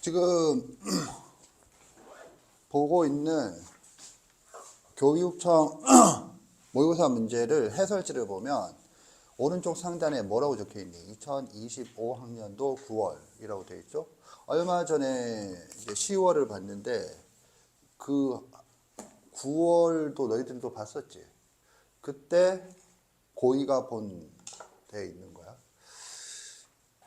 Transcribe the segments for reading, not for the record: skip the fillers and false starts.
지금 보고 있는 교육청 모의고사 문제를 해설지를 보면 오른쪽 상단에 뭐라고 적혀 있니? 2025학년도 9월이라고 되어 있죠. 얼마 전에 이제 10월을 봤는데 그 9월도 너희들도 봤었지. 그때 고2가 본돼 있는 거야.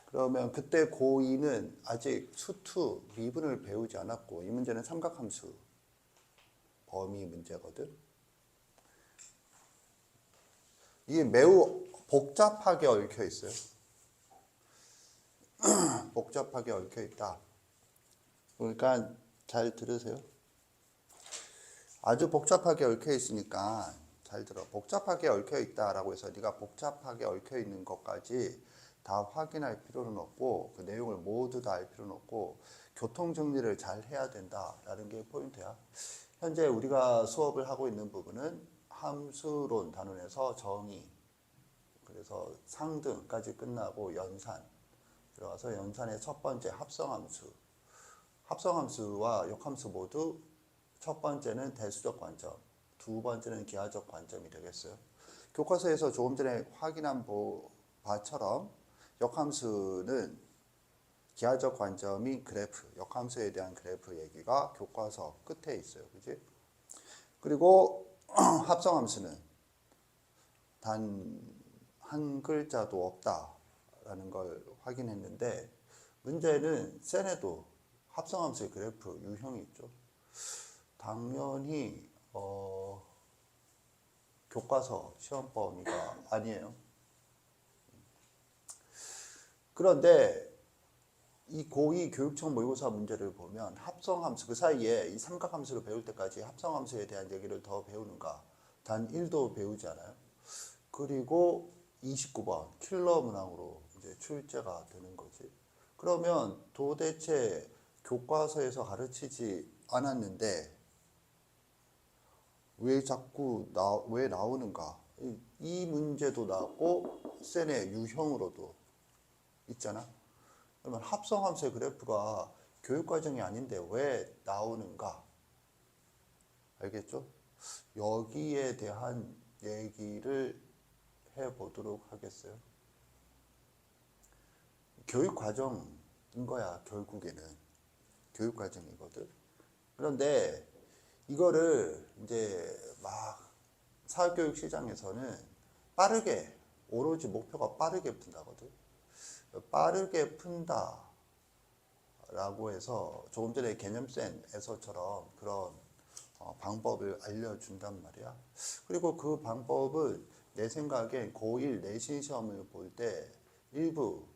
그러면 그때 고2는 아직 수투, 미분을 배우지 않았고 이 문제는 삼각함수 범위 문제거든. 이게 매우 복잡하게 얽혀 있어요. 복잡하게 얽혀 있다. 그러니까 잘 들으세요. 아주 복잡하게 얽혀 있으니까 잘 들어. 복잡하게 얽혀 있다라고 해서 네가 복잡하게 얽혀 있는 것까지 다 확인할 필요는 없고 그 내용을 모두 다 알 필요는 없고 교통 정리를 잘 해야 된다라는 게 포인트야. 현재 우리가 수업을 하고 있는 부분은 함수론 단원에서 정의, 그래서 상등까지 끝나고 연산 들어가서 연산의 첫 번째 합성함수, 합성함수와 역함수 모두 첫 번째는 대수적 관점, 두 번째는 기하적 관점이 되겠어요. 교과서에서 조금 전에 확인한 바처럼 역함수는 기하적 관점이 그래프, 역함수에 대한 그래프 얘기가 교과서 끝에 있어요. 그지? 그리고 합성함수는 단 한 글자도 없다라는 걸 확인했는데 문제는 센에도 합성함수의 그래프 유형이 있죠. 당연히 교과서 시험 범위가 아니에요. 그런데 이 고2 교육청 모의고사 문제를 보면 합성함수 그 사이에 이 삼각함수를 배울 때까지 합성함수에 대한 얘기를 더 배우는가? 단 1도 배우지 않아요. 그리고 29번 킬러 문항으로 이제 출제가 되는 거지. 그러면 도대체 교과서에서 가르치지 않았는데 왜 자꾸 왜 나오는가? 이 문제도 나왔고 센의 유형으로도 있잖아. 그러면 합성함수의 그래프가 교육과정이 아닌데 왜 나오는가? 알겠죠? 여기에 대한 얘기를 해보도록 하겠어요. 교육과정인 거야, 결국에는. 교육과정이거든. 그런데 이거를 이제 막 사교육 시장에서는 빠르게, 오로지 목표가 빠르게 푼다거든. 빠르게 푼다라고 해서 조금 전에 개념센에서처럼 그런 방법을 알려준단 말이야. 그리고 그 방법은 내 생각엔 고1 내신 시험을 볼 때 일부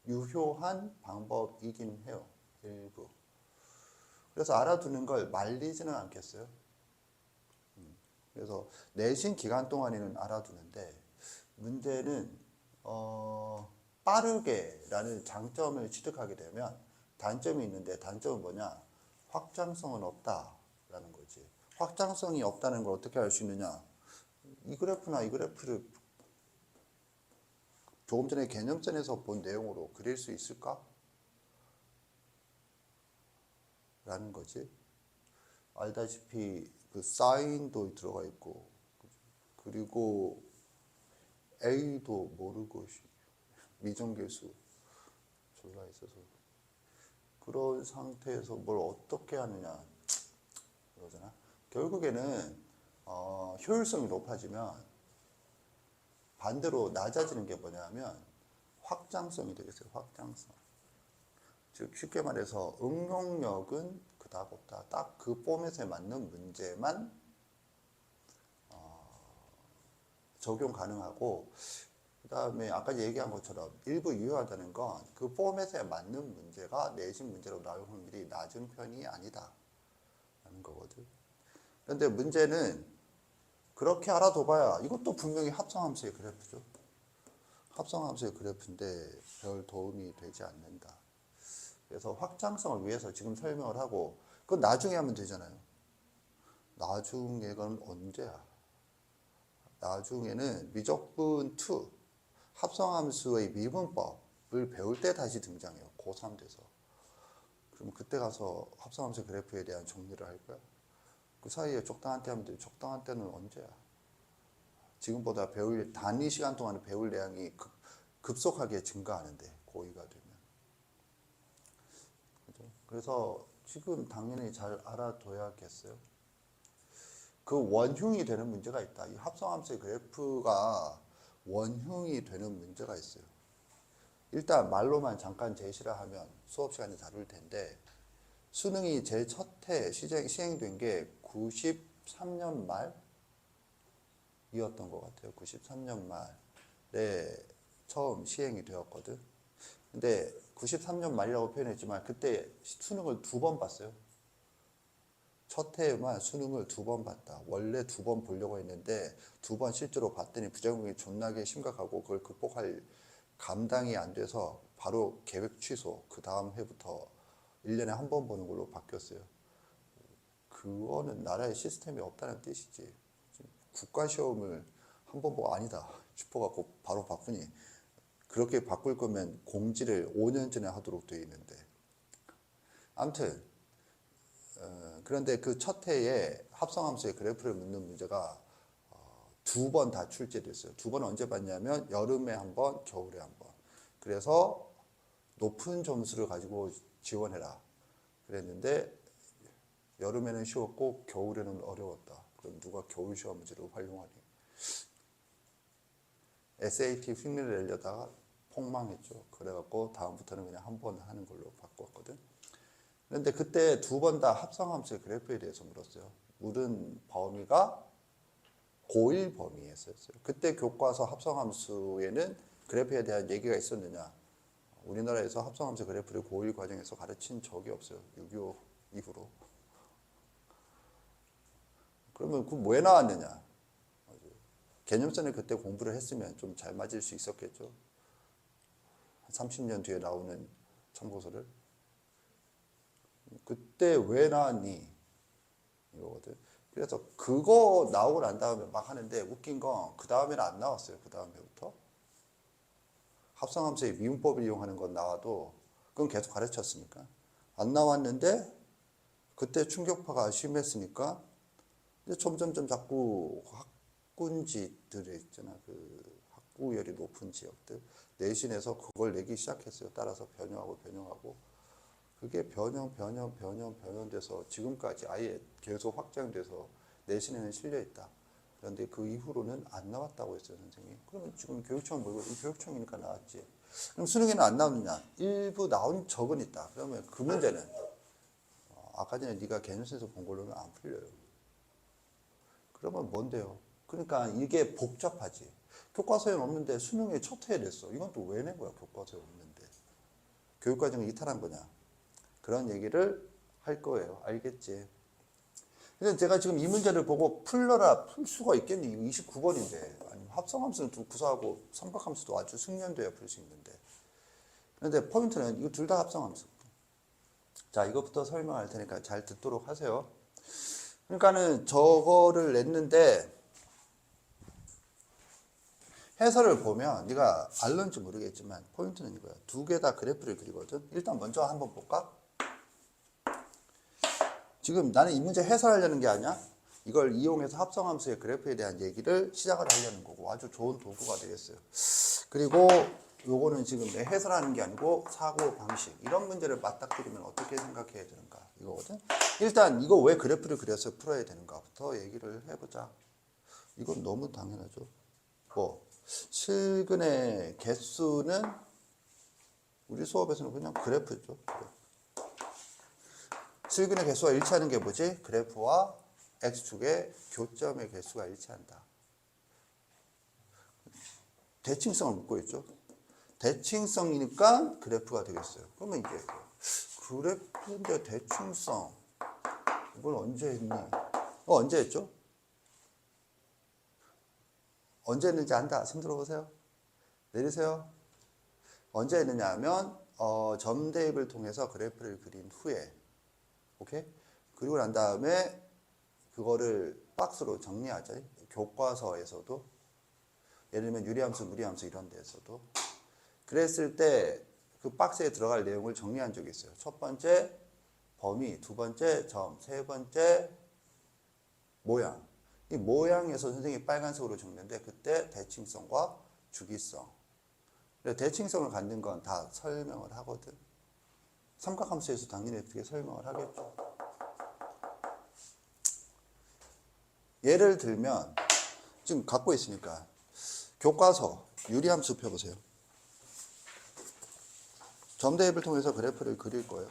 유효한 방법이긴 해요. 일부. 그래서 알아두는 걸 말리지는 않겠어요. 그래서 내신 기간 동안에는 알아두는데 문제는 빠르게라는 장점을 취득하게 되면 단점이 있는데 단점은 뭐냐? 확장성은 없다라는 거지. 확장성이 없다는 걸 어떻게 알 수 있느냐? 이 그래프나 이 그래프를 조금 전에 개념전에서 본 내용으로 그릴 수 있을까? 라는 거지. 알다시피 그 사인도 들어가 있고 그리고 A도 모르고 미정계수 졸라 있어서 그런 상태에서 뭘 어떻게 하느냐 그러잖아. 결국에는 효율성이 높아지면 반대로 낮아지는 게 뭐냐면 확장성이 되겠어요. 확장성. 즉 쉽게 말해서 응용력은 그닥 없다. 딱 그 포맷에 맞는 문제만 적용 가능하고 그 다음에 아까 얘기한 것처럼 일부 유효하다는 건 그 포맷에 맞는 문제가 내신 문제로 나올 확률이 낮은 편이 아니다 라는 거거든. 그런데 문제는 그렇게 알아둬봐야 이것도 분명히 합성함수의 그래프죠. 합성함수의 그래프인데 별 도움이 되지 않는다. 그래서 확장성을 위해서 지금 설명을 하고 그건 나중에 하면 되잖아요. 나중에는 언제야? 나중에는 미적분 2 합성함수의 미분법을 배울 때 다시 등장해요. 고3 돼서. 그럼 그때 가서 합성함수 그래프에 대한 정리를 할 거야. 그 사이에 적당한 때 하면 돼. 적당한 때는 언제야? 지금보다 단위 시간 동안에 배울 내용이 급속하게 증가하는데, 고2가 되면. 그죠? 그래서 지금 당연히 잘 알아둬야겠어요. 그 원흉이 되는 문제가 있다. 이 합성함수의 그래프가 원흉이 되는 문제가 있어요. 일단 말로만 잠깐 제시를 하면 수업 시간에 다룰 텐데, 수능이 제일 첫 해 시행된 게 93년 말이었던 것 같아요. 93년 말에 처음 시행이 되었거든. 근데 93년 말이라고 표현했지만 그때 수능을 2번 봤어요. 첫 해에만 수능을 2번 봤다. 원래 2번 보려고 했는데 2번 실제로 봤더니 부작용이 존나게 심각하고 그걸 극복할 감당이 안 돼서 바로 계획 취소. 그 다음 해부터 1년에 한 번 보는 걸로 바뀌었어요. 그거는 나라의 시스템이 없다는 뜻이지. 국가시험을 한 번 보고 아니다 싶어갖고 바로 바꾸니, 그렇게 바꿀 거면 공지를 5년 전에 하도록 되어 있는데. 아무튼 그런데 그 첫 해에 합성함수의 그래프를 묻는 문제가 2번 다 출제됐어요. 2번 언제 봤냐면 여름에 한 번, 겨울에 한 번. 그래서 높은 점수를 가지고 지원해라 그랬는데, 여름에는 쉬웠고 겨울에는 어려웠다. 그럼 누가 겨울 시험 문제를 활용하니? SAT 흉내를 내려다가 폭망했죠. 그래갖고 다음부터는 그냥 한 번 하는 걸로 바꿨거든. 그런데 그때 2번 다 합성함수의 그래프에 대해서 물었어요. 물은 범위가 고1 범위였었어요. 그때 교과서 합성함수에는 그래프에 대한 얘기가 있었느냐? 우리나라에서 합성함수 그래프를 고1 과정에서 가르친 적이 없어요. 6.25 이후로. 그러면 그 왜 나왔느냐? 개념선을 그때 공부를 했으면 좀 잘 맞을 수 있었겠죠. 30년 뒤에 나오는 참고서를. 그때 왜 나왔니? 이거거든. 그래서 그거 나오고 난 다음에 막 하는데, 웃긴 건 그 다음에는 안 나왔어요. 그 다음 해부터. 합성함수의 미분법을 이용하는 건 나와도 그건 계속 가르쳤으니까. 안 나왔는데 그때 충격파가 심했으니까 이제 점점점 자꾸 학군지들에 있잖아. 그 학구열이 높은 지역들. 내신에서 그걸 내기 시작했어요. 따라서 변형하고. 그게 변형돼서 지금까지 아예 계속 확장돼서 내신에는 실려있다. 그런데 그 이후로는 안 나왔다고 했어요, 선생님이. 그러면 지금 교육청은 뭐고? 교육청이니까 나왔지. 그럼 수능에는 안 나오느냐? 일부 나온 적은 있다. 그러면 그 문제는 아까 전에 네가 개념에서 본 걸로는 안 풀려요. 그러면 뭔데요? 그러니까 이게 복잡하지. 교과서에는 없는데 수능에 첫 해에 냈어. 이건 또 왜 낸 거야? 교과서에 없는데. 교육과정을 이탈한 거냐? 그런 얘기를 할 거예요. 알겠지? 그래서 제가 지금 이 문제를 보고 풀러라, 풀 수가 있겠니? 이거 29번인데. 아니, 합성함수는 구사하고 삼각함수도 아주 숙련돼야 풀 수 있는데. 그런데 포인트는 이거 둘 다 합성함수. 자, 이것부터 설명할 테니까 잘 듣도록 하세요. 그러니까는 저거를 냈는데, 해설을 보면 네가 알는지 모르겠지만 포인트는 이거야. 2개 다 그래프를 그리거든. 일단 먼저 한번 볼까? 지금 나는 이 문제 해설하려는 게 아니야. 이걸 이용해서 합성함수의 그래프에 대한 얘기를 시작을 하려는 거고, 아주 좋은 도구가 되겠어요. 그리고 요거는 지금 내 해설하는 게 아니고 사고 방식. 이런 문제를 맞닥뜨리면 어떻게 생각해야 되는가 이거거든. 일단 이거 왜 그래프를 그려서 풀어야 되는가부터 얘기를 해보자. 이건 너무 당연하죠. 실근의 개수는 우리 수업에서는 그냥 그래프죠. 실근의 개수와 일치하는 게 뭐지? 그래프와 x축의 교점의 개수가 일치한다. 대칭성을 묻고 있죠. 대칭성이니까 그래프가 되겠어요. 그러면 이게 그래프인데 대칭성, 이걸 언제 했니? 언제 했죠? 언제 했는지 안다. 손 들어보세요. 내리세요. 언제 했느냐 하면 점 대입을 통해서 그래프를 그린 후에, 오케이? 그리고 난 다음에 그거를 박스로 정리하죠. 교과서에서도, 예를 들면 유리함수, 무리함수 이런 데서도. 그랬을 때 그 박스에 들어갈 내용을 정리한 적이 있어요. 첫 번째, 범위, 두 번째 점, 세 번째 모양. 이 모양에서 선생님이 빨간색으로 적는데 그때 대칭성과 주기성. 대칭성을 갖는 건 다 설명을 하거든. 삼각함수에서 당연히 어떻게 설명을 하겠죠. 예를 들면 지금 갖고 있으니까 교과서 유리함수 펴보세요. 점 대입을 통해서 그래프를 그릴 거예요.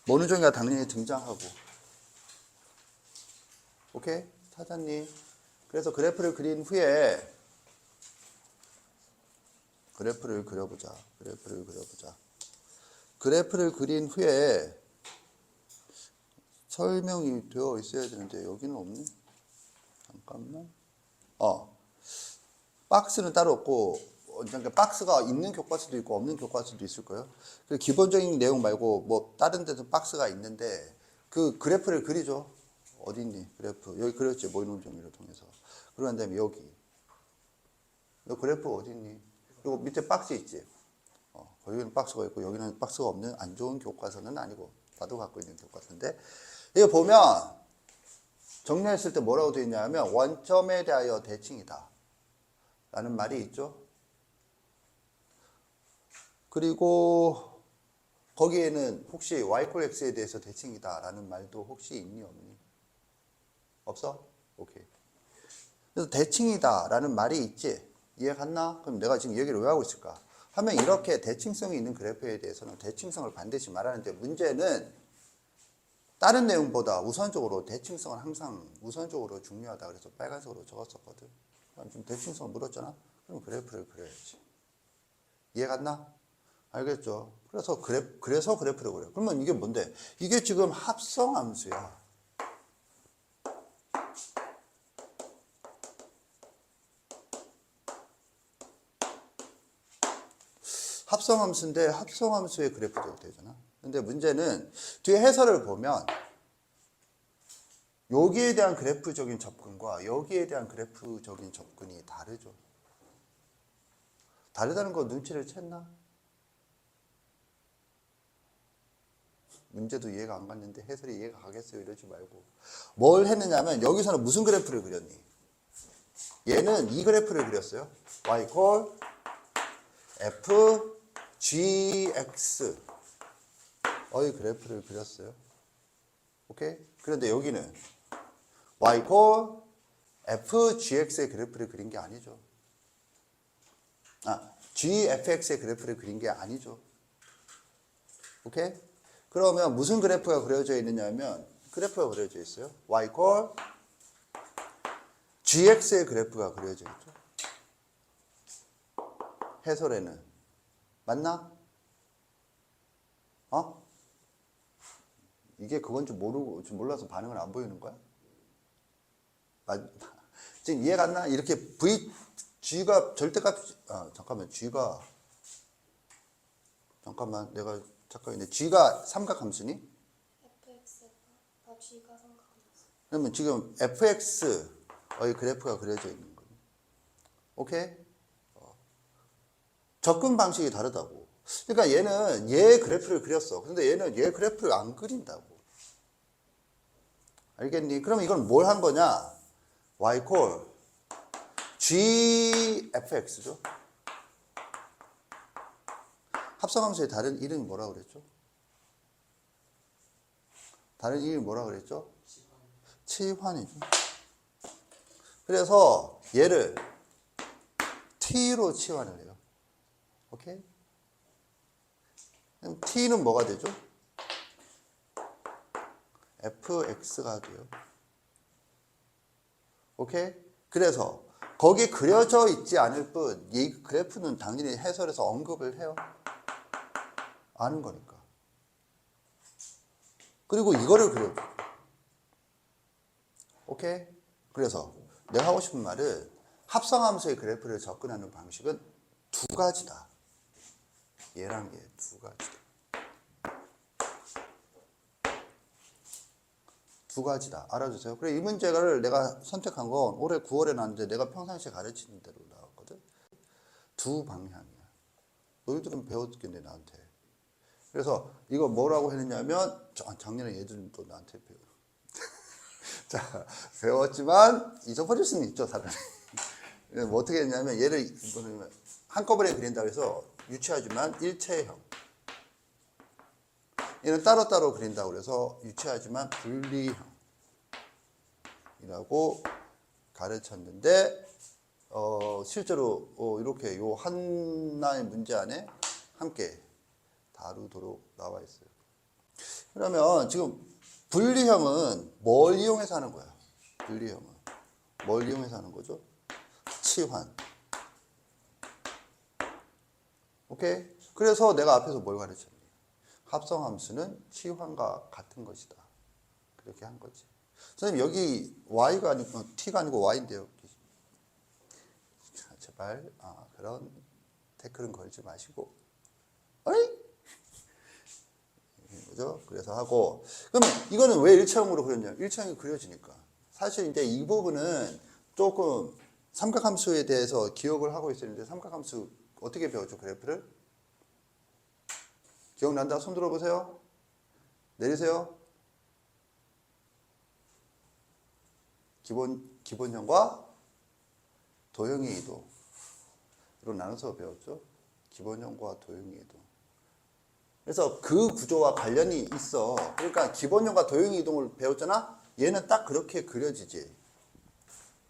모노종이가 당연히 등장하고. 오케이? 찾았니? 그래서 그래프를 그린 후에 그래프를 그려보자. 그래프를 그린 후에 설명이 되어 있어야 되는데 여기는 없네. 잠깐만. 박스는 따로 없고, 그러니까 박스가 있는 교과서도 있고 없는 교과서도 있을 거예요. 그 기본적인 내용 말고 뭐 다른 데도 박스가 있는데 그 그래프를 그리죠. 어디 있니? 그래프. 여기 그렸지. 모이는 정리를 통해서. 그런 다음에 여기. 너 그래프 어디 있니? 그리고 밑에 박스 있지. 거기는 박스가 있고 여기는 박스가 없는 안 좋은 교과서는 아니고 나도 갖고 있는 교과서인데 이거 보면 정리했을 때 뭐라고 되어 있냐면 원점에 대하여 대칭이다 라는 말이 있죠. 그리고 거기에는 혹시 y 콜 x에 대해서 대칭이다 라는 말도 혹시 있니 없니? 없어? 오케이. 그래서 대칭이다 라는 말이 있지. 이해 갔나? 그럼 내가 지금 얘기를 왜 하고 있을까? 하면 이렇게 대칭성이 있는 그래프에 대해서는 대칭성을 반드시 말하는데 문제는 다른 내용보다 우선적으로 대칭성은 항상 우선적으로 중요하다. 그래서 빨간색으로 적었었거든. 좀 대칭성 물었잖아? 그럼 그래프를 그려야지. 이해 갔나? 알겠죠? 그래서 그래프를 그려. 그러면 이게 뭔데? 이게 지금 합성함수야. 합성함수인데 합성함수의 그래프도 되잖아. 근데 문제는 뒤에 해설을 보면 여기에 대한 그래프적인 접근과 여기에 대한 그래프적인 접근이 다르죠. 다르다는 거 눈치를 챘나? 문제도 이해가 안 갔는데 해설이 이해가 가겠어요 이러지 말고 뭘 했느냐면 여기서는 무슨 그래프를 그렸니? 얘는 이 그래프를 그렸어요. y 콜 f gx 의 그래프를 그렸어요. 오케이? 그런데 여기는 y 콜 f gx의 그래프를 그린 게 아니죠. gfx의 그래프를 그린 게 아니죠. 오케이? 그러면 무슨 그래프가 그려져 있느냐면 그래프가 그려져 있어요. y 콜 gx의 그래프가 그려져 있죠. 해설에는 맞나? 이게 그건 줄 모르고 좀 몰라서 반응을 안 보이는 거야? 지금 이해가 안 나? 이렇게 g가 절대값 잠깐만 g가 잠깐만 내가 잠깐 있네. g가 삼각함수니? fx가 g가 삼각함수. 그러면 지금 fx의 그래프가 그려져 있는 거예요. 오케이? 접근 방식이 다르다고. 그러니까 얘는 얘 그래프를 그렸어. 근데 얘는 얘 그래프를 안 그린다고. 알겠니? 그럼 이건 뭘 한 거냐? y 콜 gfx죠. 합성함수의 다른 이름이 뭐라고 그랬죠? 다른 이름이 뭐라고 그랬죠? 치환이죠. 그래서 얘를 t로 치환을 해요. 오케이? 그럼 t는 뭐가 되죠? fx가 돼요. 오케이? 그래서 거기 그려져 있지 않을 뿐 이 그래프는 당연히 해설에서 언급을 해요. 아는 거니까. 그리고 이거를 그려줘. 오케이? 그래서 내가 하고 싶은 말은 합성함수의 그래프를 접근하는 방식은 두 가지다. 얘랑 얘 두 가지다. 두 가지다. 알아주세요. 그래, 이 문제를 내가 선택한 건 올해 9월에 나왔는데 내가 평상시에 가르치는 대로 나왔거든. 두 방향이야. 너희들은 배웠겠네 나한테. 그래서 이거 뭐라고 했느냐면 작년에 얘들은 또 나한테 자, 배웠지만 잊어버릴 수는 있죠 사람이. 뭐 어떻게 했냐면 얘를 한꺼번에 그린다고 해서 유치하지만 일체형, 얘는 따로따로 그린다고 그래서 유치하지만 분리형이라고 가르쳤는데 실제로 이렇게 요 하나의 문제 안에 함께 다루도록 나와 있어요. 그러면 지금 분리형은 뭘 이용해서 하는 거야? 분리형은 뭘 이용해서 하는 거죠? 치환. 오케이? 그래서 내가 앞에서 뭘 가르쳤니? 합성함수는 치환과 같은 것이다. 그렇게 한 거지. 선생님 여기 y가 아니고 t가 아니고 y인데요. 제발 그런 태클은 걸지 마시고. 어이? 그죠? 그래서 하고. 그러면 이거는 왜 일체형으로 그렸냐? 일체형이 그려지니까. 사실 이제 이 부분은 조금 삼각함수에 대해서 기억을 하고 있었는데 삼각함수 어떻게 배웠죠? 그래프를? 기억난다? 손 들어보세요. 내리세요. 기본형과 도형의 이동으로 나눠서 배웠죠. 기본형과 도형의 이동. 그래서 그 구조와 관련이 있어. 그러니까 기본형과 도형의 이동을 배웠잖아. 얘는 딱 그렇게 그려지지.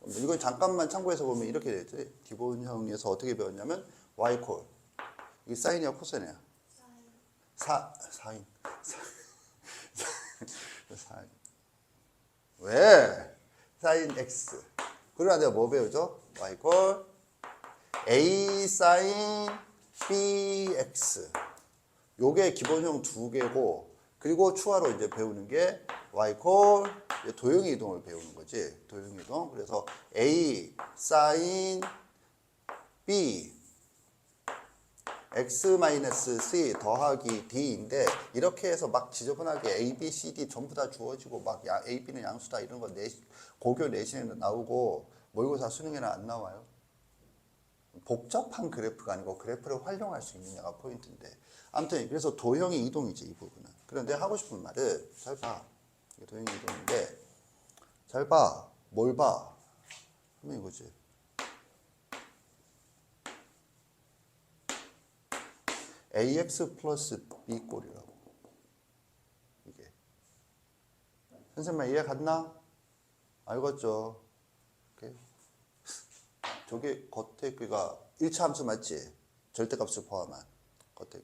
이건 잠깐만 참고해서 보면 이렇게 되지. 기본형에서 어떻게 배웠냐면 y콜. 이게 사인이야 코사인이야? 사인. 사인. 왜? 사인 x. 그러나 내가 뭐 배우죠? y콜 a 사인 bx. 요게 기본형 두 개고, 그리고 추가로 이제 배우는 게 y콜 도형의 이동을 배우는 거지. 도형의 이동. 그래서 a 사인 b x-c 더하기 d인데, 이렇게 해서 막 지저분하게 a, b, c, d 전부 다 주어지고 막 a, b는 양수다 이런 거 고교 내신에는 나오고 모의고사 수능에는 안 나와요. 복잡한 그래프가 아니고 그래프를 활용할 수 있느냐가 포인트인데, 아무튼 그래서 도형의 이동이지 이 부분은. 그런데 하고 싶은 말은 잘 봐. 이게 도형의 이동인데 잘 봐. 뭘 봐? 하면 이거지. ax 플러스 b꼴이라고. 이게. 선생님 이해 갔나? 알겠죠? 오케이. 저게 겉에 그가 1차 함수 맞지? 절대값을 포함한 겉에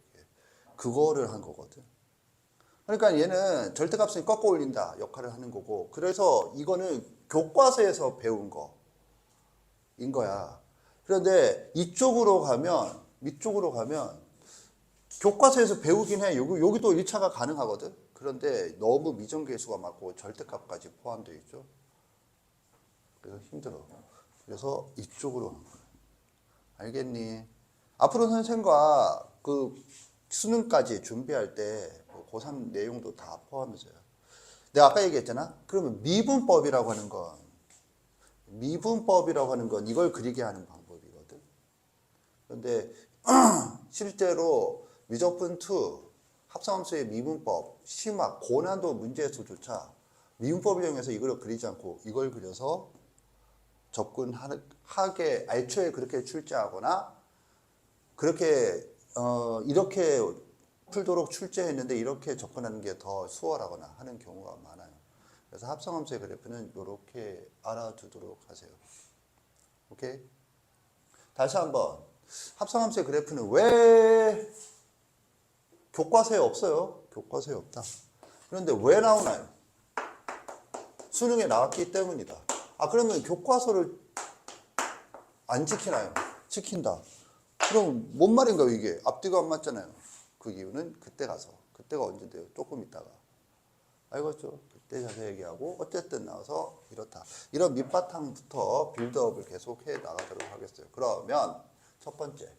그거를 한 거거든. 그러니까 얘는 절대값을 꺾어 올린다 역할을 하는 거고, 그래서 이거는 교과서에서 배운 거인 거야. 그런데 이쪽으로 가면 교과서에서 배우긴 해. 여기도 1차가 가능하거든. 그런데 너무 미정계수가 많고 절대값까지 포함되어 있죠. 그래서 힘들어. 그래서 이쪽으로 간 거야. 알겠니? 앞으로 선생과 그 수능까지 준비할 때 고3 내용도 다 포함해서요. 내가 아까 얘기했잖아. 그러면 미분법이라고 하는 건 이걸 그리게 하는 방법이거든. 그런데 실제로 미적분2 합성함수의 미분법, 심화, 고난도 문제에서조차 미분법을 이용해서 이걸 그리지 않고 이걸 그려서 접근하게 애초에 그렇게 출제하거나, 그렇게 이렇게 풀도록 출제했는데 이렇게 접근하는 게 더 수월하거나 하는 경우가 많아요. 그래서 합성함수의 그래프는 이렇게 알아두도록 하세요. 오케이? 다시 한번. 합성함수의 그래프는 왜 교과서에 없어요? 교과서에 없다. 그런데 왜 나오나요? 수능에 나왔기 때문이다. 그러면 교과서를 안 지키나요? 지킨다. 그럼 뭔 말인가요 이게? 앞뒤가 안 맞잖아요. 그 이유는 그때 가서. 그때가 언제인데요? 조금 있다가. 알겠죠? 그때 자세히 얘기하고 어쨌든 나와서 이렇다. 이런 밑바탕부터 빌드업을 계속 해 나가도록 하겠어요. 그러면 첫 번째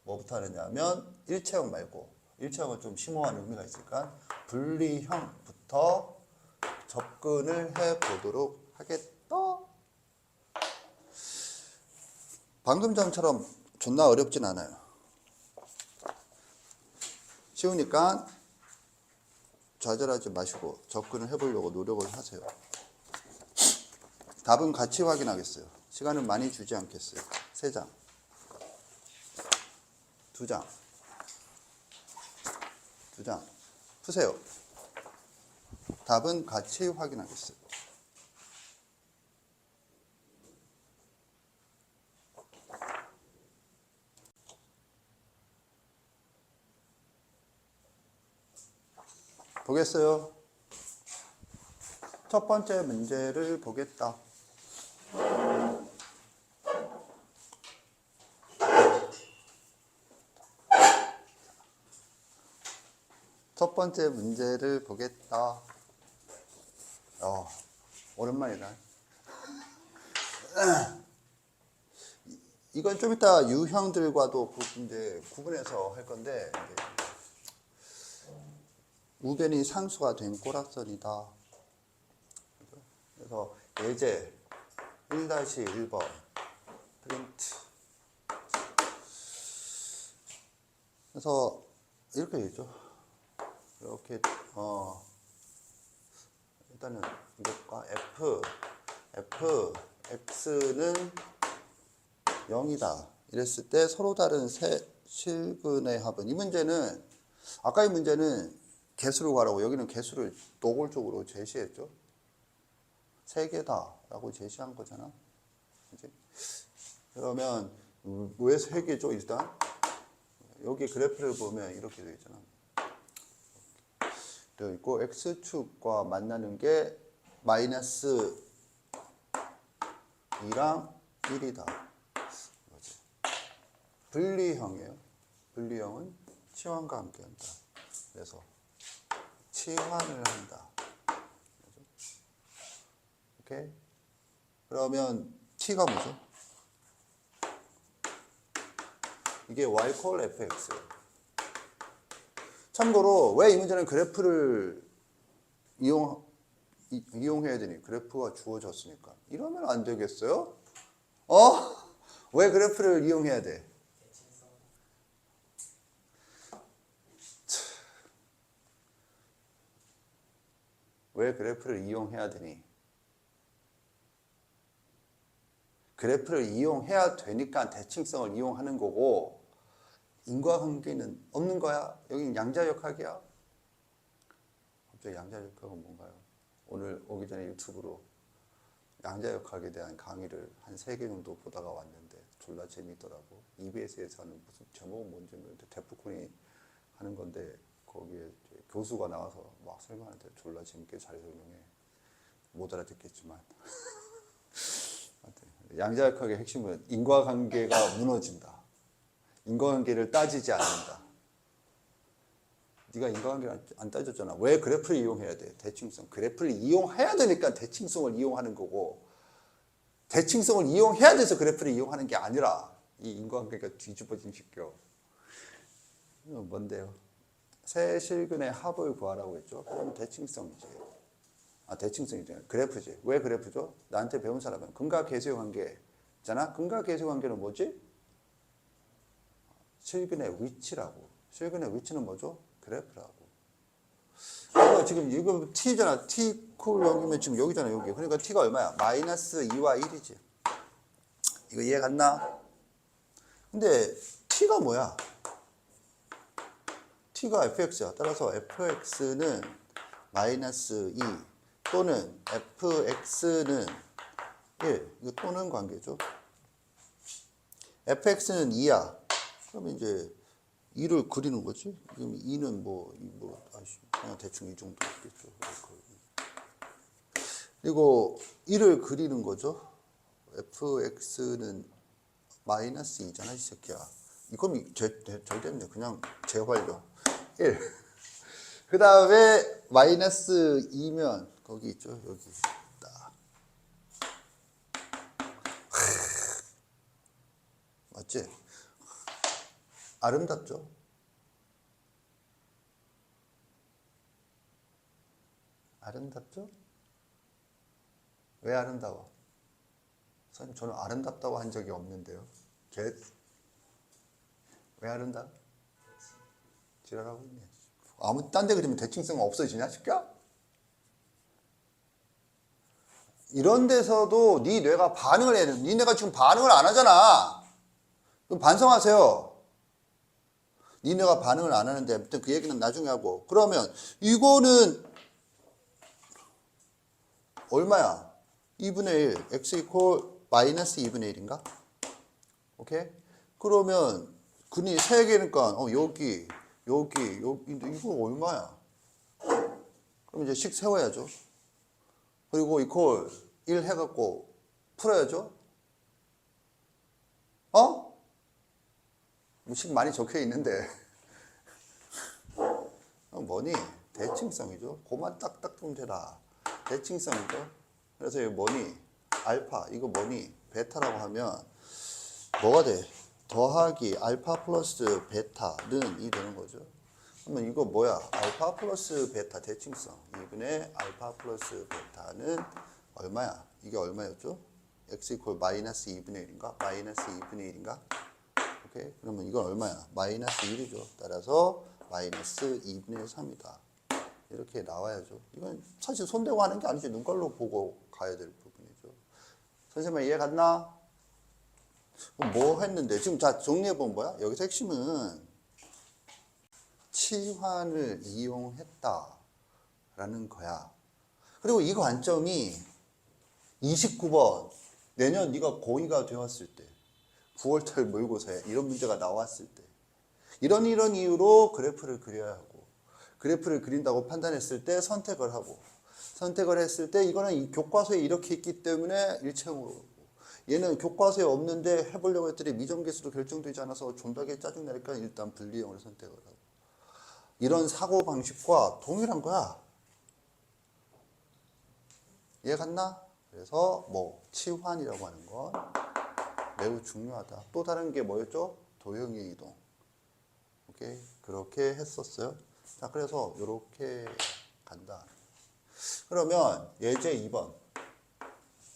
뭐부터 하느냐면 일체형 말고, 일체형은 좀 심오한 의미가 있으니까 분리형부터 접근을 해보도록 하겠다. 방금 전처럼 존나 어렵진 않아요. 쉬우니까 좌절하지 마시고 접근을 해보려고 노력을 하세요. 답은 같이 확인하겠어요. 시간은 많이 주지 않겠어요. 3장, 2장, 2장 푸세요. 답은 같이 확인하겠어요. 보겠어요. 첫 번째 문제를 보겠다. 첫 번째 문제를 보겠다. 오랜만이다. 이건 좀 이따 유형들과도 이제 구분해서 할 건데, 우변이 상수가 된 꼬락선이다. 그래서 예제 1-1번 프린트. 그래서 이렇게 되죠. 이렇게 일단은 이것과 fx는 0이다. 이랬을 때 서로 다른 세 실근의 합은, 이 문제는 아까의 문제는 개수로 가라고, 여기는 개수를 노골적으로 제시했죠. 3개다라고 제시한 거잖아. 그치? 그러면 왜 3개죠? 일단 여기 그래프를 보면 이렇게 되어 있잖아. 되어 있고 x축과 만나는 게 마이너스 2랑 1이다. 분리형이에요. 분리형은 치환과 함께한다. 그래서 치환을 한다. 오케이? 그러면 t가 뭐죠? 이게 y 콜 fx예요. 참고로 왜 이 문제는 그래프를 이용해야 되니? 그래프가 주어졌으니까. 이러면 안 되겠어요? 왜 그래프를 이용해야 돼? 왜 그래프를 이용해야 되니? 그래프를 이용해야 되니까 대칭성을 이용하는 거고, 인과관계는 없는 거야. 여긴 양자역학이야. 갑자기 양자역학은 뭔가요? 오늘 오기 전에 유튜브로 양자역학에 대한 강의를 한 3개 정도 보다가 왔는데 졸라 재밌더라고. EBS에서 하는 무슨 제목은 뭔지 모르겠는데 데프콘이 하는 건데 거기에 교수가 나와서 막 설명하는데 졸라 재밌게 잘 설명해. 못 알아듣겠지만. 양자역학의 핵심은 인과관계가 무너진다. 인과관계를 따지지 않는다. 네가 인과관계를 안 따졌잖아. 왜 그래프를 이용해야 돼? 대칭성. 그래프를 이용해야 되니까 대칭성을 이용하는 거고, 대칭성을 이용해야 돼서 그래프를 이용하는 게 아니라 이 인과관계가 뒤집어진 시켜. 뭔데요? 세 실근의 합을 구하라고 했죠. 그럼 대칭성이지. 대칭성이죠. 그래프지. 왜 그래프죠? 나한테 배운 사람은 근과 계수의 관계 있잖아. 근과 계수의 관계는 뭐지? 실근의 위치라고. 실근의 위치는 뭐죠? 그래프라고. 지금 이거 t잖아. t 콜 여기면 지금 여기잖아. 여기. 그러니까 t가 얼마야? 마이너스 2와 1이지. 이거 이해 갔나? 근데 t가 뭐야? t가 fx야. 따라서 fx는 마이너스 2 또는 fx는 1. 이거 또는 관계죠. fx는 2야. 그럼 이제 2를 그리는 거지. 그럼 2는 그냥 대충 이 정도 있겠죠. 그리고 1을 그리는 거죠. fx는 마이너스 2잖아, 이 새끼야. 이건 절대입니다. 그냥 재활용. 1. 그 다음에 마이너스 2면 거기 있죠. 여기 있다. 맞지? 아름답죠? 아름답죠? 왜 아름다워? 선생님, 저는 아름답다고 한 적이 없는데요. 왜 아름다워? 지랄하고 있네. 아무 딴 데 그리면 대칭성 없어지냐 싶겨? 이런 데서도 네 뇌가 반응을 해야 돼. 네 뇌가 지금 반응을 안 하잖아. 그럼 반성하세요. 네 뇌가 반응을 안 하는데 아무튼 그 얘기는 나중에 하고. 그러면 이거는 얼마야? 2분의 1 x 이퀄 마이너스 2분의 1인가? 오케이? 그러면 근이 3개니까 여기 이거 얼마야? 그럼 이제 식 세워야죠. 그리고 이퀄 1 해갖고 풀어야죠. 뭐 식 많이 적혀 있는데 뭐니? 대칭성이죠. 고만 딱딱 좀 재라. 대칭성이죠. 그래서 이거 뭐니? 알파 이거 뭐니? 베타라고 하면 뭐가 돼? 더하기 알파 플러스 베타는 이 되는 거죠. 그러면 이거 뭐야? 알파 플러스 베타 대칭성 2분의 알파 플러스 베타는 얼마야? 이게 얼마였죠? x 이퀄 마이너스 2분의 1인가? 마이너스 2분의 1인가? 오케이? 그러면 이건 얼마야? 마이너스 1이죠. 따라서 마이너스 2분의 3이다. 이렇게 나와야죠. 이건 사실 손대고 하는 게 아니지. 눈깔로 보고 가야 될 부분이죠. 선생님 이해 갔나? 뭐 했는데? 지금 자 정리해보면 뭐야? 여기서 핵심은 치환을 이용했다 라는 거야. 그리고 이 관점이 29번 내년 네가 고2가 되었을 때 9월달 모의고사에 이런 문제가 나왔을 때 이런 이유로 그래프를 그려야 하고 그래프를 그린다고 판단했을 때 선택을 하고 선택을 했을 때 이거는 이 교과서에 이렇게 있기 때문에 일체형으로 오고 얘는 교과서에 없는데 해보려고 했더니 미정계수로 결정되지 않아서 존나게 짜증나니까 일단 분리형을 선택을 하고 이런 사고방식과 동일한 거야. 이해 갔나? 그래서 뭐 치환이라고 하는 건 매우 중요하다. 또 다른 게 뭐였죠? 도형의 이동. 오케이? 그렇게 했었어요. 자, 그래서 이렇게 간다. 그러면 예제 2번.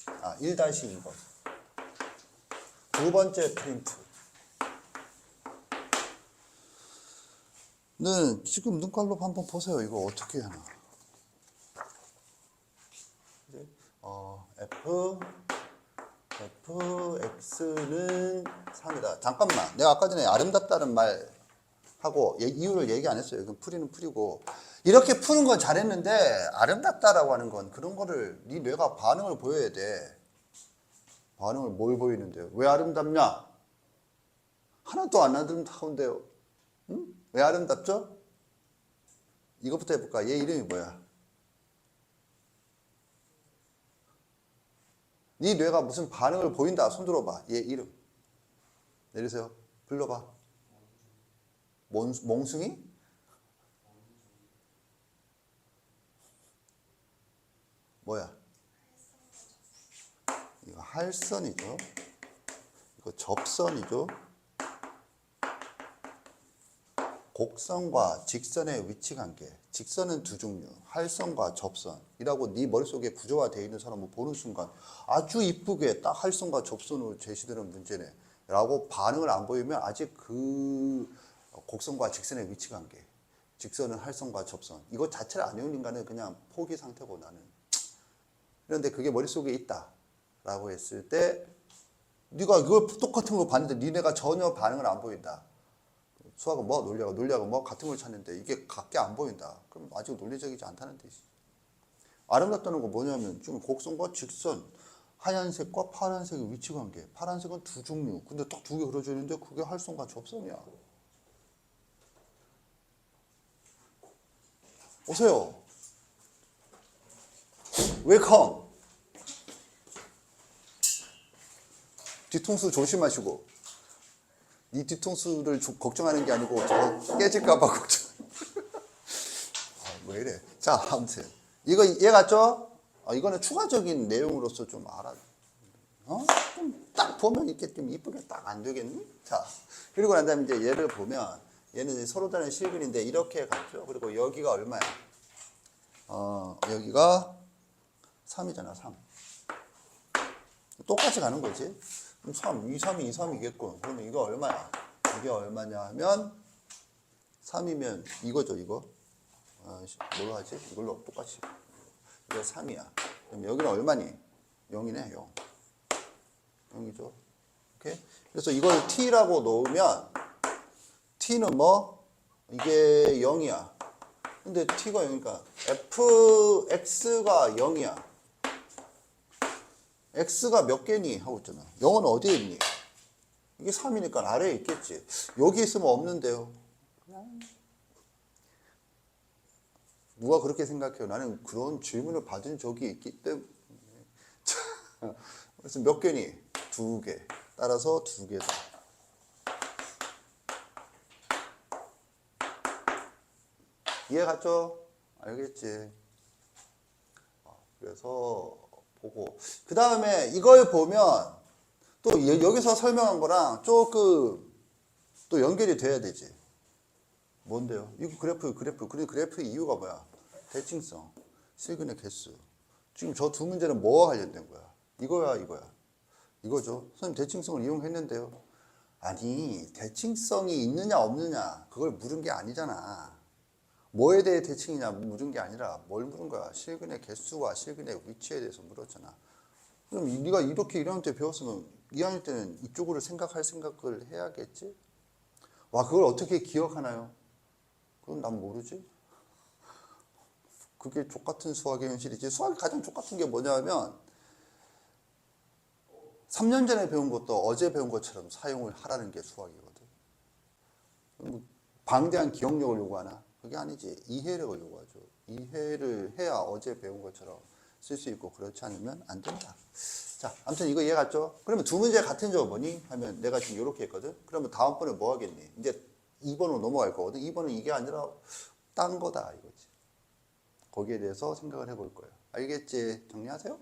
1-2번. 두 번째 프린트. 는 지금 눈깔로 한번 보세요. 이거 어떻게 하나. fx는 3이다. 잠깐만. 내가 아까 전에 아름답다는 말 하고 이유를 얘기 안 했어요. 그럼 풀이는 풀이고. 이렇게 푸는 건 잘했는데 아름답다라고 하는 건 그런 거를 네 뇌가 반응을 보여야 돼. 반응을 뭘 보이는데요? 왜 아름답냐? 하나도 안 아름다운데요. 응? 왜 아름답죠? 이것부터 해볼까? 얘 이름이 뭐야? 네 뇌가 무슨 반응을 보인다. 손 들어봐. 얘 이름. 내리세요. 불러봐. 몽숭이? 뭐야? 이거 할선이죠. 이거 접선이죠. 곡선과 직선의 위치관계. 직선은 두 종류. 할선과 접선이라고 네 머릿속에 구조화되어 있는 사람을 보는 순간 아주 이쁘게 딱 할선과 접선으로 제시되는 문제네 라고 반응을 안 보이면 아직 그 곡선과 직선의 위치관계, 직선은 할선과 접선 이거 자체를 안 외운 인간은 그냥 포기 상태고 나는. 그런데 그게 머릿속에 있다 라고 했을 때 네가 이걸 똑같은 걸 봤는데 니네가 전혀 반응을 안 보인다. 수학은 뭐 논리학은 뭐 같은 걸 찾는데 이게 같게 안 보인다. 그럼 아직 논리적이지 않다는 뜻이지. 아름답다는 거 뭐냐면 지금 곡선과 직선, 하얀색과 파란색의 위치관계. 파란색은 두 종류. 근데 딱 두 개 그려져 있는데 그게 할선과 접선이야. 오세요. 웰컴. 뒤통수 조심하시고. 네 뒤통수를 걱정하는 게 아니고 저 깨질까봐 걱정. 왜 이래? 자, 아무튼 이거 이해 갔죠? 이거는 추가적인 내용으로서 좀 알아. 좀 딱 보면 이렇게 좀 이쁘게 딱 안 되겠니? 자, 그리고 난 다음에 이제 얘를 보면 얘는 서로 다른 실근인데 이렇게 갔죠. 그리고 여기가 얼마야? 여기가 3이잖아, 3. 똑같이 가는 거지. 그럼 3, 2, 3이 2, 3이겠고. 그러면 이거 얼마야? 이게 얼마냐 하면 3이면 이거죠, 이거. 뭘로 하지? 이걸로 똑같이. 이거 3이야. 그럼 여기는 얼마니? 0이네, 0. 0이죠. 오케이? 그래서 이걸 t라고 놓으면 t는 뭐? 이게 0이야. 근데 t가 0이니까 fx가 0이야. x가 몇 개니? 하고 있잖아. 0은 어디에 있니? 이게 3이니까 아래에 있겠지. 여기 있으면 없는데요. 누가 그렇게 생각해요? 나는 그런 질문을 받은 적이 있기 때문에. 그래서 몇 개니? 2개. 따라서 2개다. 이해 갔죠? 알겠지? 그래서 보고 그 다음에 이걸 보면 또 여기서 설명한 거랑 조금 또 연결이 돼야 되지. 뭔데요? 이거 그래프. 근데 그래프의 이유가 뭐야? 대칭성, 실근의 개수. 지금 저 두 문제는 뭐와 관련된 거야? 이거야, 이거야. 이거죠. 선생님 대칭성을 이용했는데요. 아니, 대칭성이 있느냐 없느냐 그걸 물은 게 아니잖아. 뭐에 대해 대칭이냐 물은 게 아니라 뭘 물은 거야? 실근의 개수와 실근의 위치에 대해서 물었잖아. 그럼 네가 이렇게 1학년 때 배웠으면 2학년 때는 이쪽으로 생각을 해야겠지? 와, 그걸 어떻게 기억하나요? 그건 난 모르지. 그게 족같은 수학의 현실이지. 수학이 가장 족같은 게 뭐냐면 3년 전에 배운 것도 어제 배운 것처럼 사용을 하라는 게 수학이거든. 방대한 기억력을 요구하나? 그게 아니지. 이해력을 요구하죠. 이해를 해야 어제 배운 것처럼 쓸 수 있고 그렇지 않으면 안 된다. 자, 아무튼 이거 이해 갔죠? 그러면 두 문제 같은 점 뭐니? 하면 내가 지금 이렇게 했거든? 그러면 다음번에 뭐 하겠니? 이제 2번으로 넘어갈 거거든? 2번은 이게 아니라 딴 거다 이거지. 거기에 대해서 생각을 해볼 거예요. 알겠지? 정리하세요?